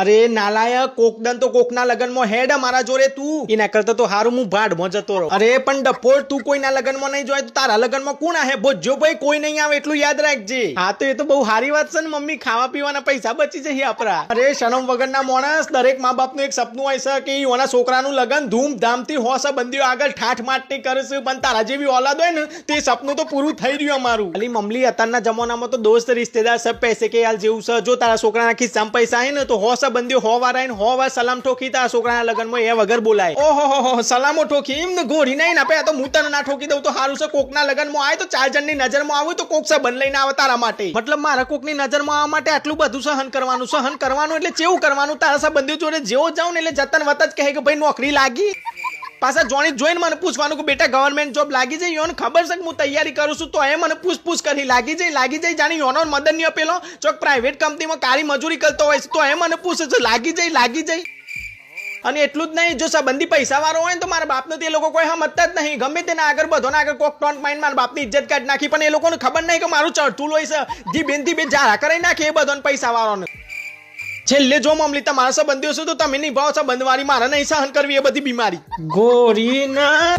અરે નાલાયક, કોકદન તો કોકના લગનમાં હેડ મારા જોડે તું. એના કરતા તો હારું હું ભાડમાં જતો રહું. અરે પણ ડફોડ, તું કોઈના લગનમાં નહીં જોય તો તારા લગનમાં કોણ આહે? ભોજો ભાઈ કોઈ નહીં આવે એટલું યાદ રાખજે. હા તો એ તો બહુ સારી વાત છે ને મમ્મી, ખાવા પીવાના પૈસા બચી જશે આપડા. અરે શરમ વગરના માણસ, દરેક મા બાપનું એક સપનું હોય છે કે એના છોકરાનું લગન ધૂમધામથી હોશ બંધીઓ આગળ ઠાઠ માટની કરશે, પણ તારા જેવી ઓલાદ હોય ને તે સપનું તો પૂરું થઈ રહ્યું અમારું. અલી મમલી, અત્યારના જમાનામાં તો દોસ્ત રિશ્તેદાર સબ પૈસે કે હાલ જેવું છે. જો તારા છોકરાના ખિસ્સામાં પૈસા આવે ને તો હોશ બંધીઓ હો વાર આવીને હો વાર સલામ ઠોકી તારા છોકરાના લગનમાં એ વગર બોલાય. ઓહો સલામો ઠોકી એમ ને ગોળી નહીં આપે. તો હું તને ના ઠોકી દઉં તો સારું છે. કોકના લગનમાં આવે તો 4 જણની નજરમાં આવું તો કોક સબન લઈને આવે તારા માટે. મતલબ મારા કોકની નજરમાં આવવા માટે આટલું બધું સહન કરવાનું એટલે કેવું કરવાનું? તારા સંબંધીઓ જોડે જેવો જાઉં ને એટલે જતન વત જ કહે કે ભાઈ નોકરી લાગી. પાછા જોઈને મને પૂછવાનું કે બેટા ગવર્મેન્ટ જોબ લાગી જાય. યોને ખબર છે કે હું તૈયારી કરું છું તો એ મને પૂછ કરી લાગી જાય જાણી યોનો મદન ની પેલો ચોક પ્રાઇવેટ કંપનીમાં કાળી મજૂરી કરતો હોય તો એ મને પૂછે છે લાગી જાય. અને એટલું જ નહીં, જો સંબંધી પૈસા વાળો હોય ને તો મારા બાપને તે લોકો કોઈ સમજતા જ નહીં. ગમે તેના આગળ બધોના આગળ કોક ટોન્ટ માઇન્ડ મારા બાપની ઇજ્જત કાઢી નાખી, પણ એ લોકોને ખબર નહીં કે મારું ચડતું હોય છે. ધી બેન જારા કરાઈ નાખે એ બધોને પૈસા વાળોને. છેલ્લે જો મામલી તમારા સંબંધીઓ છે તો તમે નિભાવો સંબંધવાળી, મારે નહીં સહન કરવી એ બધી બીમારી. ગોરી ના